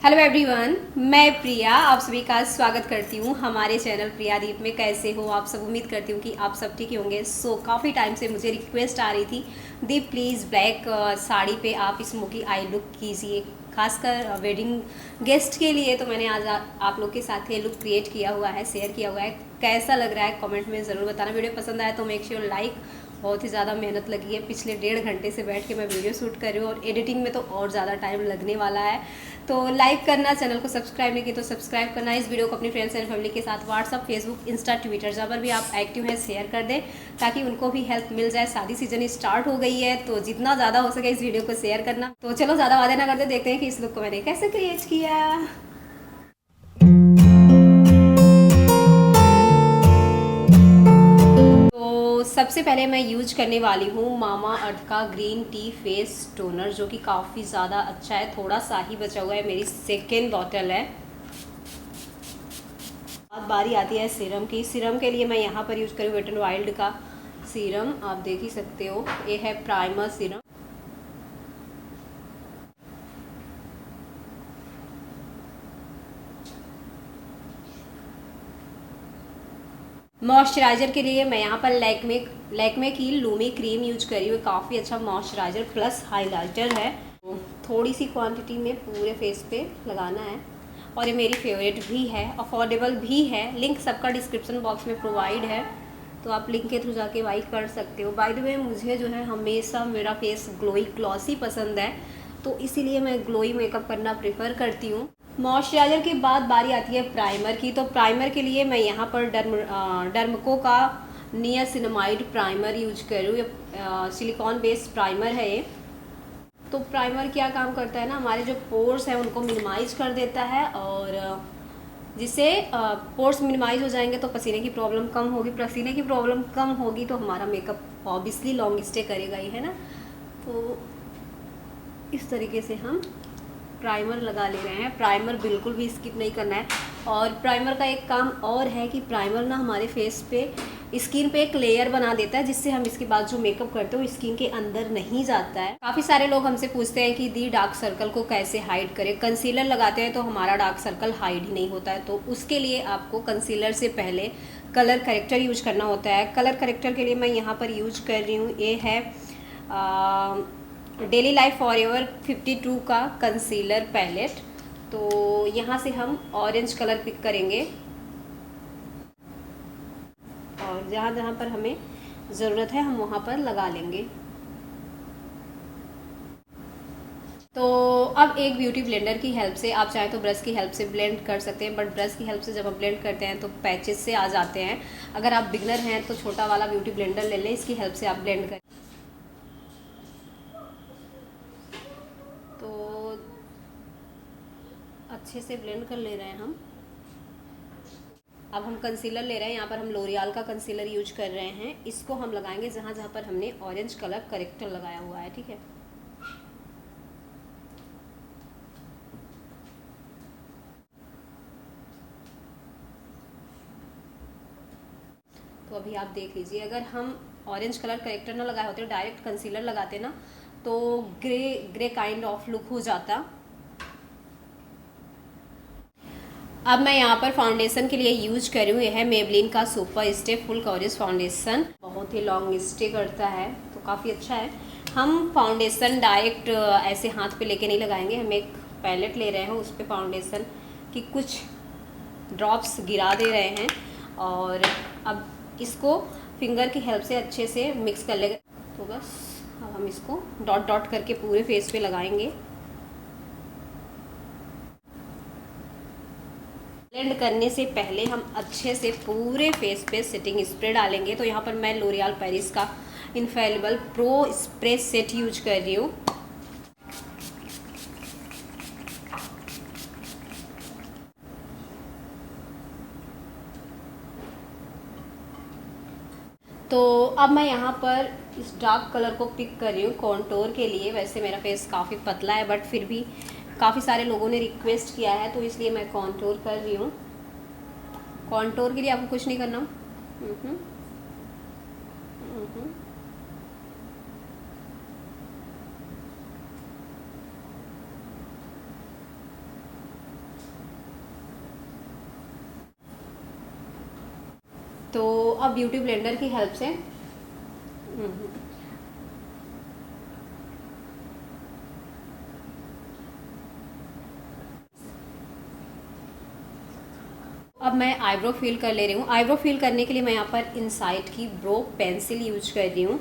Hello everyone, मैं प्रिया आप सभी का स्वागत करती हूँ हमारे चैनल प्रिया दीप में। कैसे हो आप सब? उम्मीद करती हूँ कि आप सब ठीक ही होंगे। काफ़ी टाइम से मुझे रिक्वेस्ट आ रही थी, दीप प्लीज़ ब्लैक साड़ी पे आप स्मोकी आई लुक कीजिए, खासकर वेडिंग गेस्ट के लिए। तो मैंने आज आप लोग के साथ ये लुक क्रिएट किया हुआ है, शेयर किया हुआ है। कैसा लग रहा है कमेंट में ज़रूर बताना। वीडियो पसंद आया तो मेक श्योर लाइक। बहुत ही ज़्यादा मेहनत लगी है, पिछले 1.5 घंटे से बैठ के मैं वीडियो शूट कर रही हूँ और एडिटिंग में तो और ज़्यादा टाइम लगने वाला है। तो लाइक करना, चैनल को सब्सक्राइब नहीं किया तो सब्सक्राइब करना। इस वीडियो को अपनी फ्रेंड्स एंड फैमिली के साथ व्हाट्सअप, फेसबुक, इंस्टा, ट्विटर जहाँ पर भी आप एक्टिव हैं शेयर कर दें, ताकि उनको भी हेल्प मिल जाए। शादी सीजन स्टार्ट हो गई है तो जितना ज़्यादा हो सके इस वीडियो को शेयर करना। तो चलो ज़्यादा वादे ना करते, देखते हैं कि इस लुक को मैंने कैसे क्रिएट किया। तो सबसे पहले मैं यूज करने वाली हूँ मामा अर्थ का ग्रीन टी फेस टोनर, जो कि काफ़ी ज़्यादा अच्छा है। थोड़ा सा ही बचा हुआ है, मेरी सेकेंड बॉटल है। अब बारी आती है सीरम की। सीरम के लिए मैं यहाँ पर यूज करूँ वेट एंड वाइल्ड का सीरम, आप देख ही सकते हो। ये है प्राइमर सीरम। मॉइस्चराइजर के लिए मैं यहाँ पर लैक्मे की लूमी क्रीम यूज करी हुई। काफ़ी अच्छा मॉइस्चराइजर प्लस हाइलाइटर है। थोड़ी सी क्वांटिटी में पूरे फेस पे लगाना है और ये मेरी फेवरेट भी है, अफोर्डेबल भी है। लिंक सबका डिस्क्रिप्शन बॉक्स में प्रोवाइड है, तो आप लिंक के थ्रू जाके बाई कर सकते हो। बाय द वे, मुझे जो है हमेशा मेरा फेस ग्लोई ग्लॉसी पसंद है, तो इसीलिए मैं ग्लोई मेकअप करना प्रेफर करती हूँ। मॉइस्चराइजर के बाद बारी आती है प्राइमर की। तो प्राइमर के लिए मैं यहाँ पर डर्मको का नियासिनामाइड प्राइमर यूज करूँ। ये सिलिकॉन बेस्ड प्राइमर है ये। तो प्राइमर क्या काम करता है ना, हमारे जो पोर्स हैं उनको मिनिमाइज कर देता है, और जिससे पोर्स मिनिमाइज हो जाएंगे तो पसीने की प्रॉब्लम कम होगी। पसीने की प्रॉब्लम कम होगी तो हमारा मेकअप ऑब्वियसली लॉन्ग स्टे करेगा ही, है ना। तो इस तरीके से हम प्राइमर लगा ले रहे हैं। प्राइमर बिल्कुल भी स्किप नहीं करना है। और प्राइमर का एक काम और है कि प्राइमर ना हमारे फेस पे, स्किन पे एक लेयर बना देता है, जिससे हम इसके बाद जो मेकअप करते हो स्किन के अंदर नहीं जाता है। काफ़ी सारे लोग हमसे पूछते हैं कि दी डार्क सर्कल को कैसे हाइड करें। कंसीलर लगाते हैं तो हमारा डार्क सर्कल हाइड ही नहीं होता है। तो उसके लिए आपको कंसीलर से पहले कलर करेक्टर यूज करना होता है। कलर करेक्टर के लिए मैं यहाँ पर यूज कर रही हूँ, ये है डेली लाइफ फॉरएवर 52 का कंसीलर पैलेट। तो यहाँ से हम ऑरेंज कलर पिक करेंगे और जहाँ जहाँ पर हमें ज़रूरत है हम वहाँ पर लगा लेंगे। तो अब एक ब्यूटी ब्लेंडर की हेल्प से, आप चाहें तो ब्रश की हेल्प से ब्लेंड कर सकते हैं, बट ब्रश की हेल्प से जब हम ब्लेंड करते हैं तो पैचेस से आ जाते हैं। अगर आप बिगनर हैं तो छोटा वाला ब्यूटी ब्लेंडर ले लें, इसकी हेल्प से आप ब्लेंड करें। तो अच्छे से ब्लेंड कर ले रहे हैं हम। अब हम कंसीलर ले रहे हैं, यहाँ पर हम लोरियल का कंसीलर यूज कर रहे हैं। इसको हम लगाएंगे जहाँ जहाँ पर हमने ऑरेंज कलर करेक्टर लगाया हुआ है, ठीक है। तो अभी आप देख लीजिए, अगर हम ऑरेंज कलर करेक्टर ना लगाए होते, डायरेक्ट कंसीलर लगाते ना, तो grey grey kind of look हो जाता। अब मैं यहाँ पर फाउंडेशन के लिए यूज कर रही हूँ, यह है मेबलिन का super stay full coverage foundation. बहुत ही लॉन्ग स्टे करता है तो काफ़ी अच्छा है। हम फाउंडेशन डायरेक्ट ऐसे हाथ पे लेके नहीं लगाएंगे, हम एक पैलेट ले रहे हैं, उस पर फाउंडेशन की कुछ ड्रॉप्स गिरा दे रहे हैं और अब इसको फिंगर की हेल्प से अच्छे से मिक्स कर लेंगे। तो बस अब हम इसको डॉट डॉट करके पूरे फेस पे लगाएंगे। ब्लेंड करने से पहले हम अच्छे से पूरे फेस पे सेटिंग स्प्रे डालेंगे। तो यहाँ पर मैं लोरियल पेरिस का infallible pro spray set use कर रही हूँ। तो अब मैं यहाँ पर इस डार्क कलर को पिक कर रही हूँ कॉन्टोर के लिए। वैसे मेरा फेस काफ़ी पतला है, बट फिर भी काफ़ी सारे लोगों ने रिक्वेस्ट किया है, तो इसलिए मैं कॉन्टोर कर रही हूँ। कॉन्टोर के लिए आपको कुछ नहीं करना। हम्म, हम्म। तो अब ब्यूटी ब्लेंडर की हेल्प से अब मैं आईब्रो फिल कर ले रही हूँ। आईब्रो फिल करने के लिए मैं यहाँ पर इनसाइड की ब्रो पेंसिल यूज कर रही हूँ।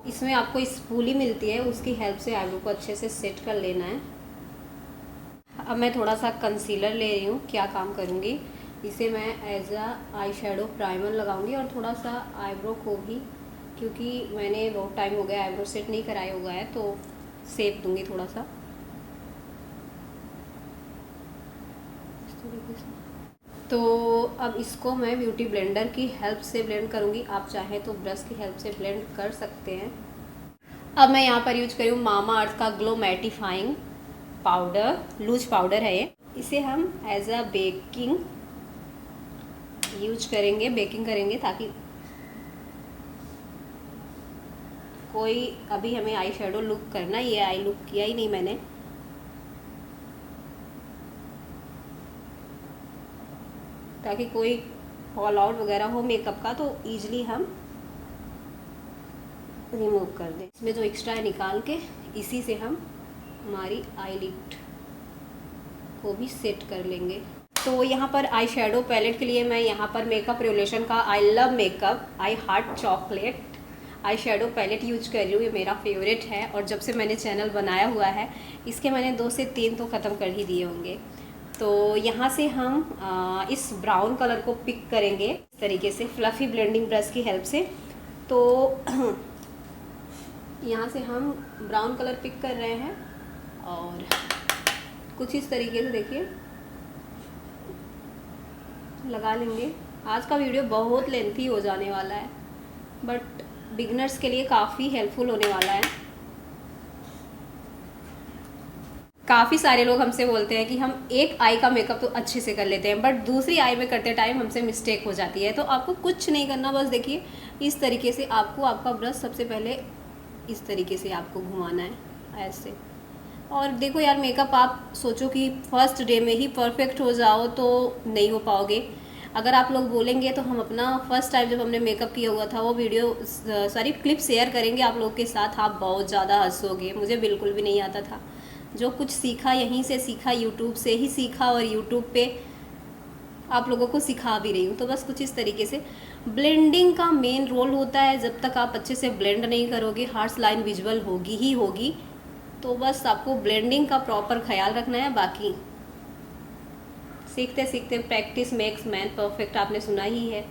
इसमें आपको स्पूली मिलती है, उसकी हेल्प से आईब्रो को अच्छे से सेट कर लेना है। अब मैं थोड़ा सा कंसीलर ले रही हूँ। क्या काम करूँगी, इसे मैं as a eye shadow primer लगाऊंगी और थोड़ा सा आईब्रो को भी, क्योंकि मैंने बहुत टाइम हो गया आईब्रो सेट नहीं कराया हुआ है, तो सेप दूंगी थोड़ा सा इस तरीके से। तो अब इसको मैं ब्यूटी ब्लेंडर की हेल्प से ब्लेंड करूँगी। आप चाहें तो ब्रश की हेल्प से ब्लेंड कर सकते हैं। अब मैं यहाँ पर यूज करी हूँ मामा अर्थ का glow mattifying powder, loose powder है ये। इसे हम एज अ बेकिंग यूज करेंगे, बेकिंग करेंगे, ताकि कोई, अभी हमें आई शेडो लुक करना ही है, आई लुक किया ही नहीं मैंने। ताकि कोई फॉल आउट वगैरह हो मेकअप का तो ईजिली हम रिमूव कर दें। इसमें जो एक्स्ट्रा है निकाल के इसी से हम हमारी आई लिड को भी सेट कर लेंगे। तो यहाँ पर आई शेडो पैलेट के लिए मैं यहाँ पर मेकअप रिवोल्यूशन का I love makeup I heart chocolate eye shadow palette use कर रही हूँ। ये मेरा फेवरेट है और जब से मैंने चैनल बनाया हुआ है इसके मैंने 2 से 3 तो ख़त्म कर ही दिए होंगे। तो यहाँ से हम इस ब्राउन कलर को पिक करेंगे इस तरीके से फ्लफ़ी ब्लेंडिंग ब्रश की हेल्प से। तो यहाँ से हम ब्राउन कलर पिक कर रहे हैं और कुछ इस तरीके से देखिए लगा लेंगे। आज का वीडियो बहुत लेंथी हो जाने वाला है, बट बिगनर्स के लिए काफ़ी हेल्पफुल होने वाला है। काफ़ी सारे लोग हमसे बोलते हैं कि हम एक आई का मेकअप तो अच्छे से कर लेते हैं, बट दूसरी आई में करते टाइम हमसे मिस्टेक हो जाती है। तो आपको कुछ नहीं करना, बस देखिए इस तरीके से आपको आपका ब्रश सबसे पहले इस तरीके से आपको घुमाना है ऐसे। और देखो यार, मेकअप आप सोचो कि फर्स्ट डे में ही परफेक्ट हो जाओ तो नहीं हो पाओगे। अगर आप लोग बोलेंगे तो हम अपना फर्स्ट टाइम जब हमने मेकअप किया हुआ था वो वीडियो सारी क्लिप शेयर करेंगे आप लोगों के साथ। आप बहुत ज़्यादा हंसोगे, मुझे बिल्कुल भी नहीं आता था। जो कुछ सीखा यहीं से सीखा, यूट्यूब से ही सीखा और यूट्यूब पे आप लोगों को सिखा भी रही हूँ। तो बस कुछ इस तरीके से ब्लेंडिंग का मेन रोल होता है। जब तक आप अच्छे से ब्लेंड नहीं करोगे हार्श लाइन विजुअल होगी ही होगी। तो बस आपको ब्लेंडिंग का प्रॉपर ख्याल रखना है। बाकी सीखते सीखते प्रैक्टिस मेक्स मैन परफेक्ट, आपने सुना ही है।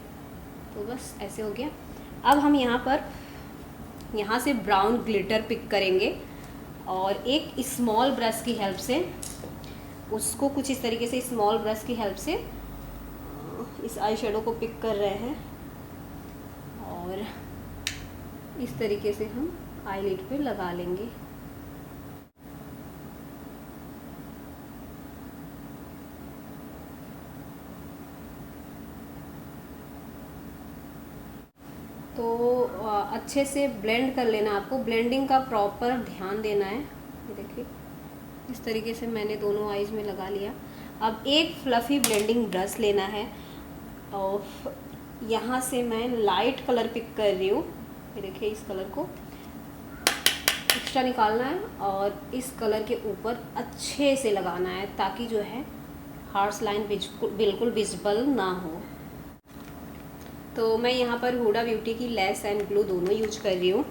तो बस ऐसे हो गया। अब हम यहाँ से ब्राउन ग्लिटर पिक करेंगे और एक स्मॉल ब्रश की हेल्प से उसको कुछ इस तरीके से स्मॉल ब्रश की हेल्प से इस आई शेडो को पिक कर रहे हैं और इस तरीके से हम आई लिड पे लगा लेंगे। तो अच्छे से ब्लेंड कर लेना, आपको ब्लेंडिंग का प्रॉपर ध्यान देना है। ये देखिए इस तरीके से मैंने दोनों आईज में लगा लिया। अब एक फ्लफ़ी ब्लेंडिंग ब्रश लेना है और यहाँ से मैं लाइट कलर पिक कर रही हूँ। ये देखिए इस कलर को एक्स्ट्रा निकालना है और इस कलर के ऊपर अच्छे से लगाना है ताकि जो है हार्श लाइन बिल्कुल विजिबल ना हो। तो मैं यहाँ पर हुडा ब्यूटी की लेस एंड ग्लू दोनों यूज कर रही हूँ।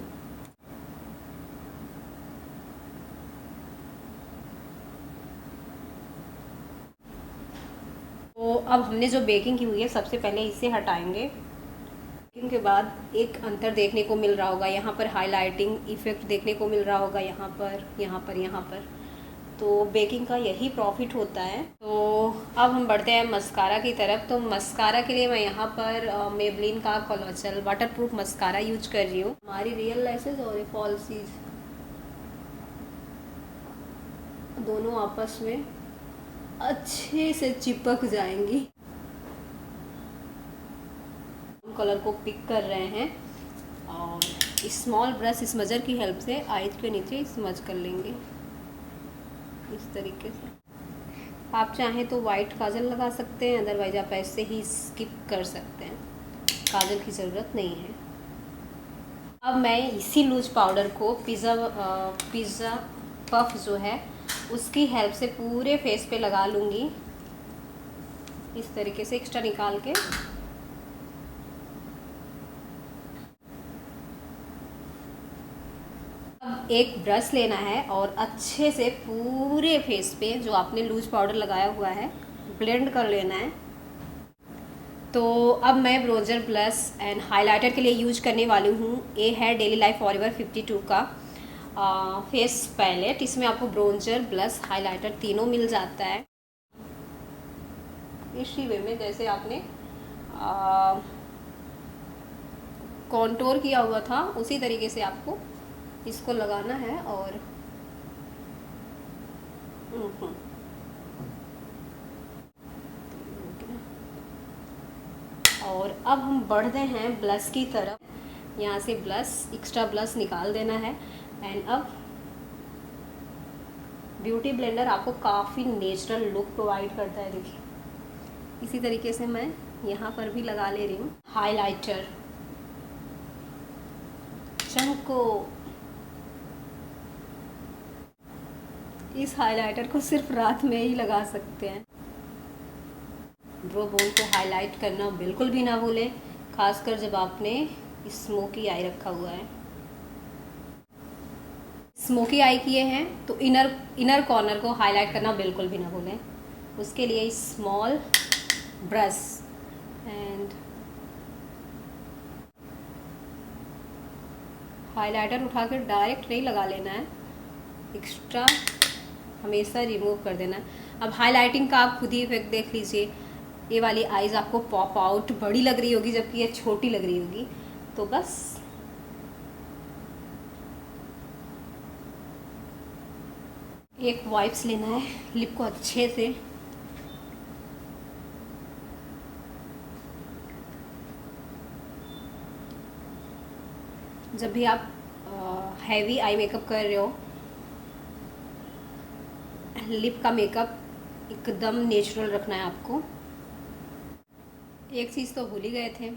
तो अब हमने जो बेकिंग की हुई है सबसे पहले इसे हटाएंगे। बेकिंग के बाद एक अंतर देखने को मिल रहा होगा, यहाँ पर हाइलाइटिंग इफेक्ट देखने को मिल रहा होगा, यहाँ पर यहाँ पर यहाँ पर। तो बेकिंग का यही प्रॉफिट होता है। तो अब हम बढ़ते हैं मस्कारा की तरफ। तो मस्कारा के लिए मैं यहाँ पर मेबलिन का कोलाजल वाटरप्रूफ मस्कारा यूज कर रही हूँ। हमारी रियल लैशेज और फॉल्सीज दोनों आपस में अच्छे से चिपक जाएंगी। कलर को पिक कर रहे हैं और स्मॉल ब्रश स्मजर की हेल्प से आईज के नीचे स्मज कर लेंगे इस तरीके से। आप चाहें तो वाइट काजल लगा सकते हैं, अदरवाइज आप ऐसे ही स्किप कर सकते हैं, काजल की ज़रूरत नहीं है। अब मैं इसी लूज पाउडर को पिज़्ज़ा पफ जो है उसकी हेल्प से पूरे फेस पे लगा लूँगी इस तरीके से, एक्स्ट्रा निकाल के। अब एक ब्रश लेना है और अच्छे से पूरे फेस पे जो आपने लूज पाउडर लगाया हुआ है ब्लेंड कर लेना है। तो अब मैं ब्रोंजर ब्लश एंड हाइलाइटर के लिए यूज करने वाली हूँ। ये है डेली लाइफ फॉरएवर 52 का फेस पैलेट। इसमें आपको ब्रोंजर ब्लश हाइलाइटर तीनों मिल जाता है इसी वे में, जैसे आपने कॉन्टोर किया हुआ था उसी तरीके से आपको इसको लगाना है। और अब हम बढ़ते हैं ब्लश की तरफ। यहाँ से ब्लश, एक्स्ट्रा ब्लश निकाल देना है। एंड अब ब्यूटी ब्लेंडर आपको काफ़ी नेचुरल लुक प्रोवाइड करता है। देखिए इसी तरीके से मैं यहाँ पर भी लगा ले रही हूँ हाइलाइटर। चमको, इस हाइलाइटर को सिर्फ रात में ही लगा सकते हैं। ब्रो बोन को हाईलाइट करना बिल्कुल भी ना भूलें, खासकर जब आपने स्मोकी आई रखा हुआ है। स्मोकी आई किए हैं तो इनर कॉर्नर को हाईलाइट करना बिल्कुल भी ना भूलें। उसके लिए स्मॉल ब्रश एंड हाइलाइटर उठा कर डायरेक्ट नहीं लगा लेना है, एक्स्ट्रा हमेशा रिमूव कर देना है। अब हाइलाइटिंग का आप खुद ही इफेक्ट देख लीजिए। ये वाली आईज आपको पॉप आउट बड़ी लग रही होगी जबकि ये छोटी लग रही होगी। तो बस एक वाइप्स लेना है, लिप को अच्छे से जब भी आप हैवी आई मेकअप कर रहे हो, लिप का मेकअप एकदम नेचुरल रखना है आपको। एक चीज़ तो भूल ही गए थे,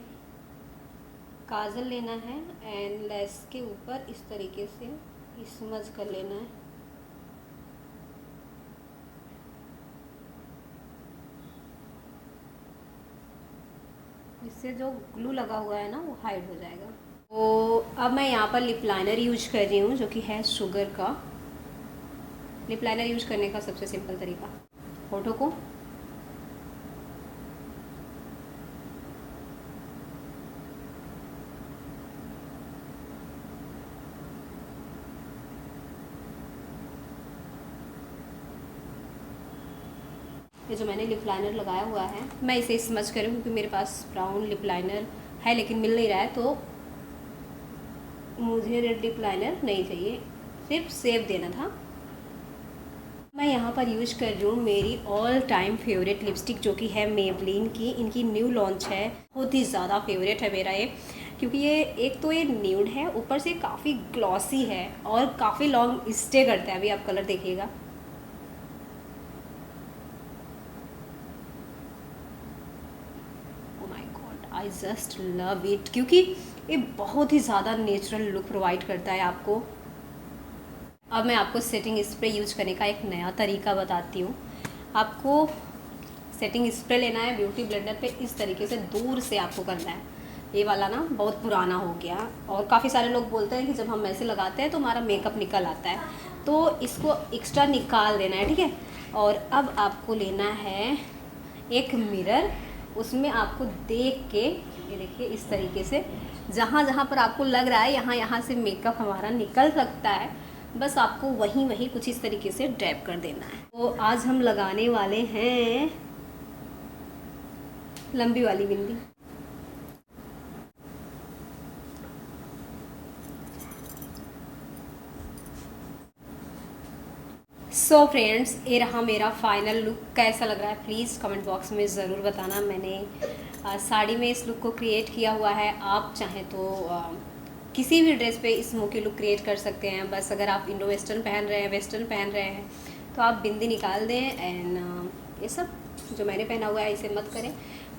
काजल लेना है एंड लेस के ऊपर इस तरीके से स्मज कर लेना है। इससे जो ग्लू लगा हुआ है ना वो हाइड हो जाएगा। तो अब मैं यहाँ पर लिप लाइनर यूज कर रही हूँ जो कि है शुगर का। लिप लाइनर यूज करने का सबसे सिंपल तरीका, होठों को ये जो मैंने लिप लाइनर लगाया हुआ है मैं इसे स्मच करूँ क्योंकि मेरे पास ब्राउन लिप लाइनर है लेकिन मिल नहीं रहा है, तो मुझे रेड लिप लाइनर नहीं चाहिए, सिर्फ सेव देना था। मैं यहाँ पर यूज कर रही हूँ मेरी ऑल टाइम फेवरेट लिपस्टिक जो कि है मेबलिन की। इनकी न्यू लॉन्च है, बहुत ही ज़्यादा फेवरेट है मेरा ये, क्योंकि ये एक तो ये न्यूड है, ऊपर से काफ़ी ग्लॉसी है और काफ़ी लॉन्ग स्टे करता है। अभी आप कलर देखिएगा, आई जस्ट लव इट, क्योंकि ये बहुत ही ज़्यादा नेचुरल लुक प्रोवाइड करता है आपको। अब मैं आपको सेटिंग स्प्रे यूज करने का एक नया तरीका बताती हूँ। आपको सेटिंग स्प्रे लेना है, ब्यूटी ब्लेंडर पे इस तरीके से दूर से आपको करना है। ये वाला ना बहुत पुराना हो गया और काफ़ी सारे लोग बोलते हैं कि जब हम ऐसे लगाते हैं तो हमारा मेकअप निकल आता है, तो इसको एक्स्ट्रा निकाल देना है, ठीक है। और अब आपको लेना है एक मिरर, उसमें आपको देख के ये देखिए इस तरीके से जहाँ जहाँ पर आपको लग रहा है यहाँ से मेकअप हमारा निकल सकता है, बस आपको वहीं कुछ इस तरीके से डैप कर देना है। तो आज हम लगाने वाले हैं लंबी वाली बिंदी। सो फ्रेंड्स, ये रहा मेरा फाइनल लुक। कैसा लग रहा है प्लीज़ कमेंट बॉक्स में ज़रूर बताना। मैंने साड़ी में इस लुक को क्रिएट किया हुआ है। आप चाहें तो किसी भी ड्रेस पे इस स्मोकी लुक क्रिएट कर सकते हैं। बस अगर आप इंडो वेस्टर्न पहन रहे हैं, वेस्टर्न पहन रहे हैं, तो आप बिंदी निकाल दें एंड ये सब जो मैंने पहना हुआ है इसे मत करें।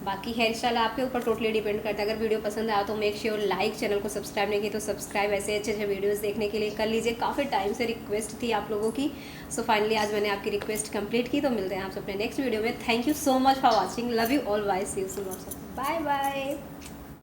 बाकी हेयर स्टाइल आपके ऊपर टोटली डिपेंड करता है। अगर वीडियो पसंद आया तो मेक श्योर लाइक, चैनल को सब्सक्राइब नहीं किया तो सब्सक्राइब। ऐसे अच्छे अच्छे वीडियोस देखने के लिए कर लीजिए। काफ़ी टाइम से रिक्वेस्ट थी आप लोगों की, सो फाइनली आज मैंने आपकी रिक्वेस्ट कंप्लीट की। तो मिलते हैं आपसे अपने नेक्स्ट वीडियो में। Thank you so much for watching. Love you all, bye, see you soon. Bye bye.